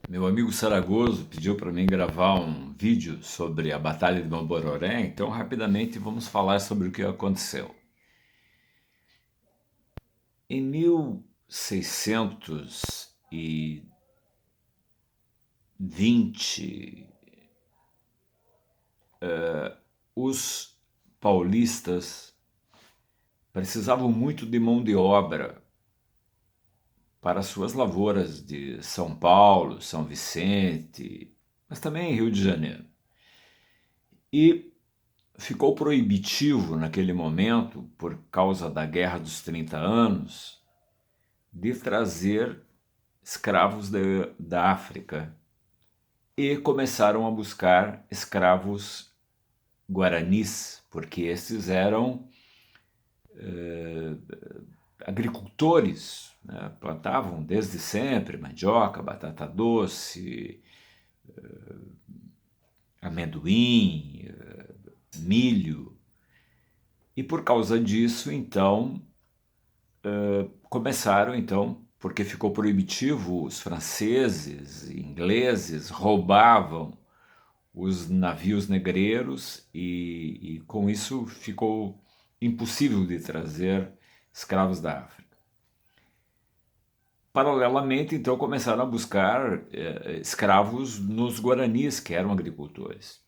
Meu amigo Saragoso pediu para mim gravar um vídeo sobre a Batalha de Mambororé, então rapidamente vamos falar sobre o que aconteceu. Em 1620, os paulistas precisavam muito de mão de obra para suas lavouras de São Paulo, São Vicente, mas também em Rio de Janeiro. E ficou proibitivo naquele momento, por causa da Guerra dos 30 Anos, de trazer escravos da África e começaram a buscar escravos guaranis, porque esses eram agricultores, né? Plantavam desde sempre mandioca, batata doce, amendoim, milho. E por causa disso, então, começaram então, porque ficou proibitivo, os franceses e ingleses roubavam os navios negreiros e com isso ficou impossível de trazer escravos da África. Paralelamente, então, começaram a buscar escravos nos guaranis, que eram agricultores.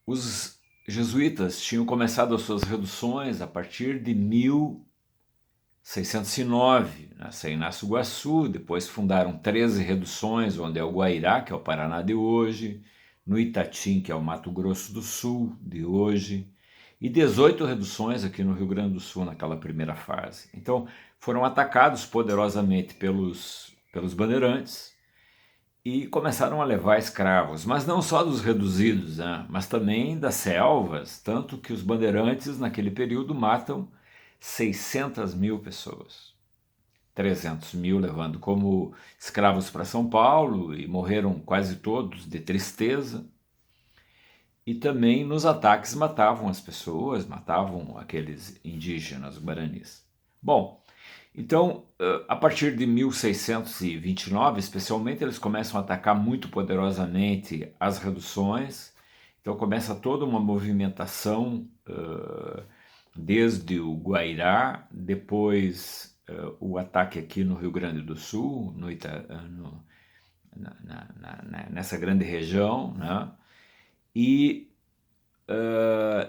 Os jesuítas tinham começado as suas reduções a partir de 1609, em Inácio Guaçu, depois fundaram 13 reduções, onde é o Guairá, que é o Paraná de hoje, no Itatim, que é o Mato Grosso do Sul de hoje, e 18 reduções aqui no Rio Grande do Sul naquela primeira fase. Então foram atacados poderosamente pelos bandeirantes e começaram a levar escravos, mas não só dos reduzidos, né, mas também das selvas, tanto que os bandeirantes naquele período matam 600 mil pessoas. 300 mil levando como escravos para São Paulo e morreram quase todos de tristeza. E também nos ataques matavam as pessoas, matavam aqueles indígenas guaranis. Bom, então, a partir de 1629, especialmente, eles começam a atacar muito poderosamente as reduções. Então começa toda uma movimentação, desde o Guairá, depois o ataque aqui no Rio Grande do Sul, nessa grande região, né? E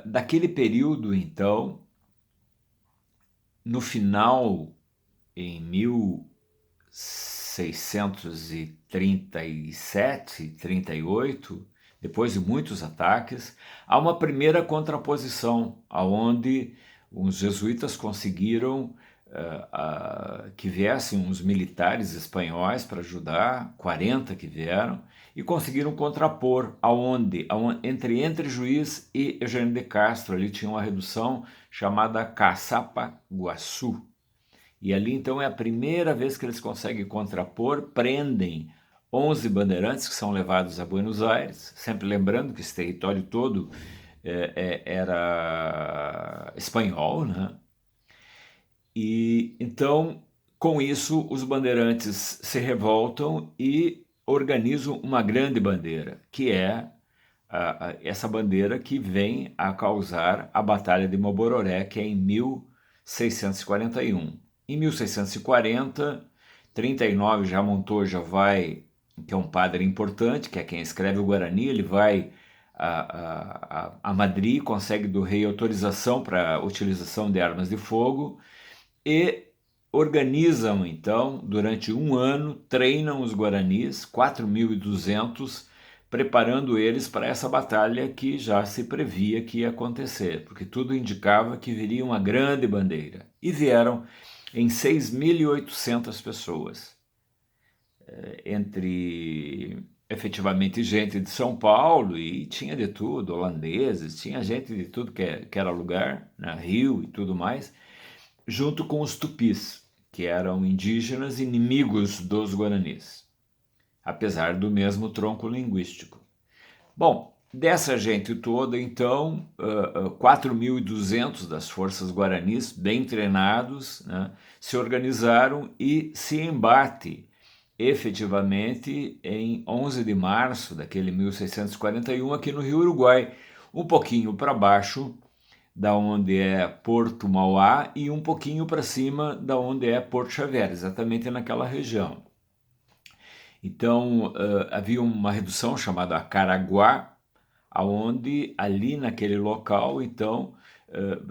daquele período, então, no final, em 1637, 38, depois de muitos ataques, há uma primeira contraposição, aonde os jesuítas conseguiram que viessem uns militares espanhóis para ajudar, 40 que vieram, e conseguiram contrapor entre Juiz e Eugênio de Castro, ali tinha uma redução chamada Caçapa Guaçu. E ali então é a primeira vez que eles conseguem contrapor, prendem 11 bandeirantes que são levados a Buenos Aires, sempre lembrando que esse território todo era espanhol, né? E então, com isso, os bandeirantes se revoltam e organizam uma grande bandeira, que é essa bandeira que vem a causar a Batalha de Mobororé, que é em 1641. Em 1640, 39 já Montoya vai, que é um padre importante, que é quem escreve o Guarani, ele vai a Madrid, consegue do rei autorização para a utilização de armas de fogo, e organizam então, durante um ano, treinam os guaranis, 4.200, preparando eles para essa batalha que já se previa que ia acontecer, porque tudo indicava que viria uma grande bandeira. E vieram em 6.800 pessoas, entre efetivamente gente de São Paulo, e tinha de tudo, holandeses, tinha gente de tudo que era lugar, né, Rio e tudo mais, junto com os tupis, que eram indígenas inimigos dos guaranis, apesar do mesmo tronco linguístico. Bom, dessa gente toda, então, 4.200 das forças guaranis, bem treinados, né, se organizaram e se embate efetivamente em 11 de março daquele 1641 aqui no Rio Uruguai, um pouquinho para baixo da onde é Porto Mauá e um pouquinho para cima da onde é Porto Xavier, exatamente naquela região. Então havia uma redução chamada Acaraguá, aonde ali naquele local, então,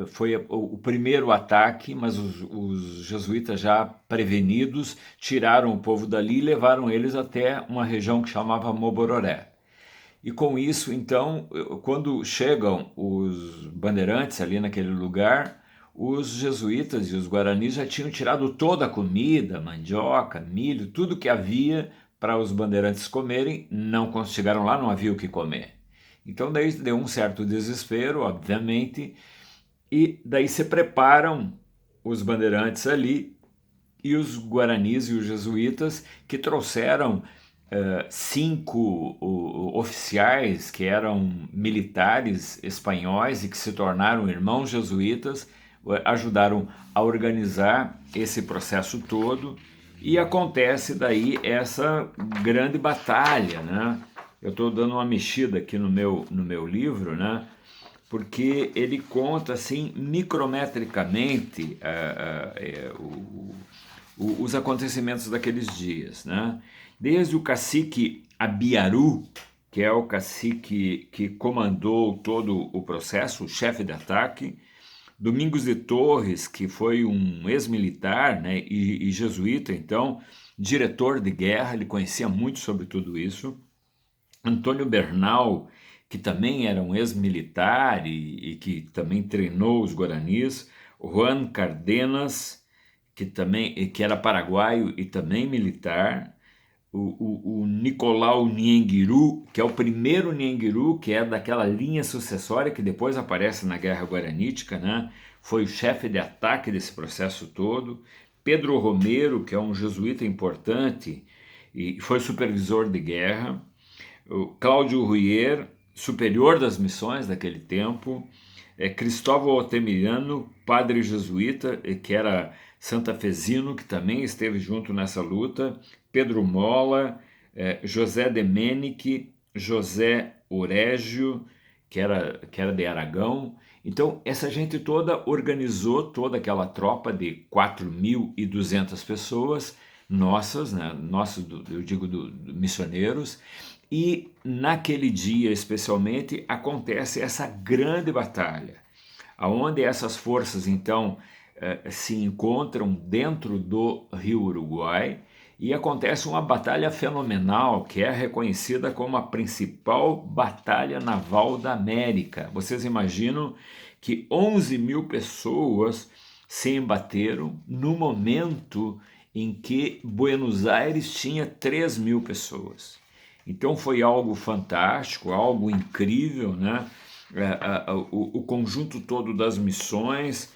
foi o primeiro ataque, mas os jesuítas já prevenidos tiraram o povo dali e levaram eles até uma região que chamava Mobororé. E com isso, então, quando chegam os bandeirantes ali naquele lugar, os jesuítas e os guaranis já tinham tirado toda a comida, mandioca, milho, tudo que havia para os bandeirantes comerem, não chegaram lá, não havia o que comer. Então daí deu um certo desespero, obviamente, e daí se preparam os bandeirantes ali e os guaranis e os jesuítas que trouxeram 5 oficiais que eram militares espanhóis e que se tornaram irmãos jesuítas, ajudaram a organizar esse processo todo e acontece daí essa grande batalha, né? Eu estou dando uma mexida aqui no meu livro, né? Porque ele conta assim micrometricamente os acontecimentos daqueles dias, né? Desde o cacique Abiaru, que é o cacique que comandou todo o processo, o chefe de ataque, Domingos de Torres, que foi um ex-militar, né, e jesuíta, então, diretor de guerra, ele conhecia muito sobre tudo isso. Antônio Bernal, que também era um ex-militar e que também treinou os guaranis. Juan Cardenas, que era paraguaio e também militar. O Nicolau Nienguiru, que é o primeiro Nienguiru, que é daquela linha sucessória que depois aparece na Guerra Guaranítica, né? Foi o chefe de ataque desse processo todo. Pedro Romero, que é um jesuíta importante e foi supervisor de guerra. O Cláudio Ruyer, superior das missões daquele tempo. Cristóvão Altemiriano, padre jesuíta, que era santafesino, que também esteve junto nessa luta. Pedro Mola, José Demenic, José Orégio, que era de Aragão. Então, essa gente toda organizou toda aquela tropa de 4.200 pessoas, nossas, né? Nossas, eu digo, missioneros, e naquele dia especialmente acontece essa grande batalha, aonde essas forças então se encontram dentro do Rio Uruguai e acontece uma batalha fenomenal que é reconhecida como a principal batalha naval da América. Vocês imaginam que 11.000 pessoas se embateram no momento em que Buenos Aires tinha 3.000 pessoas. Então foi algo fantástico, algo incrível, né? O conjunto todo das missões,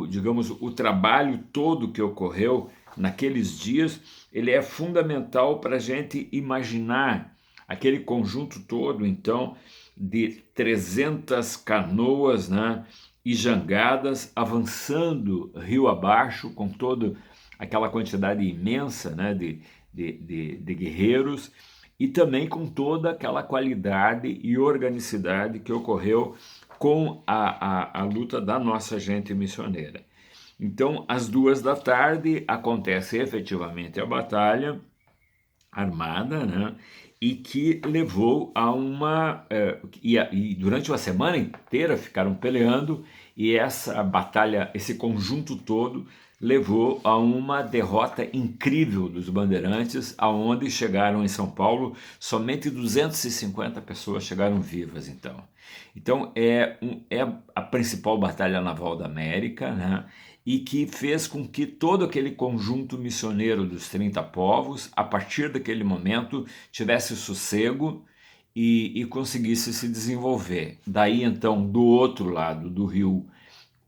digamos, o trabalho todo que ocorreu naqueles dias, ele é fundamental para a gente imaginar aquele conjunto todo, então, de 300 canoas, né, e jangadas avançando rio abaixo com toda aquela quantidade imensa, né, de guerreiros, e também com toda aquela qualidade e organicidade que ocorreu com a luta da nossa gente missioneira. Então, às 2 da tarde, acontece efetivamente a batalha armada, né? E que levou a uma... e durante uma semana inteira ficaram peleando, e essa batalha, esse conjunto todo, levou a uma derrota incrível dos bandeirantes, aonde chegaram em São Paulo, somente 250 pessoas chegaram vivas, então. Então é a principal batalha naval da América, né? E que fez com que todo aquele conjunto missioneiro dos 30 povos, a partir daquele momento, tivesse sossego e conseguisse se desenvolver. Daí então, do outro lado do rio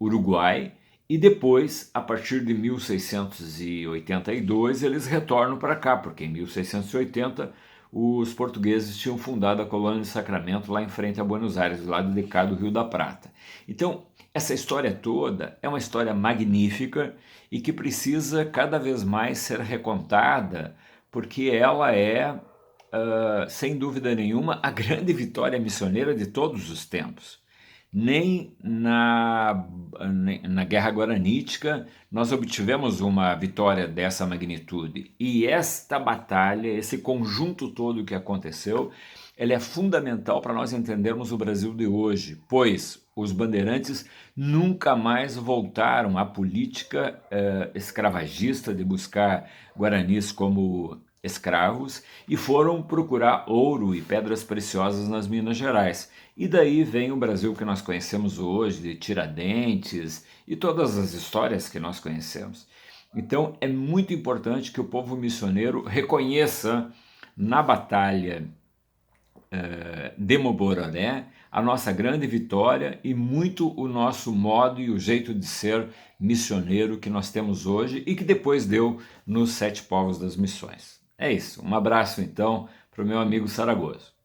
Uruguai, e depois, a partir de 1682, eles retornam para cá, porque em 1680 os portugueses tinham fundado a colônia de Sacramento lá em frente a Buenos Aires, do lado de cá do Rio da Prata. Então, Essa história toda é uma história magnífica e que precisa cada vez mais ser recontada, porque ela é, sem dúvida nenhuma, a grande vitória missioneira de todos os tempos. Nem na Guerra Guaranítica nós obtivemos uma vitória dessa magnitude. E esta batalha, esse conjunto todo que aconteceu, ele é fundamental para nós entendermos o Brasil de hoje, pois os bandeirantes nunca mais voltaram à política escravagista de buscar guaranis como escravos e foram procurar ouro e pedras preciosas nas Minas Gerais. E daí vem o Brasil que nós conhecemos hoje, de Tiradentes e todas as histórias que nós conhecemos. Então é muito importante que o povo missioneiro reconheça na batalha de Mobororé a nossa grande vitória e muito o nosso modo e o jeito de ser missioneiro que nós temos hoje e que depois deu nos 7 povos das missões. É isso, um abraço então para o meu amigo Saragoso.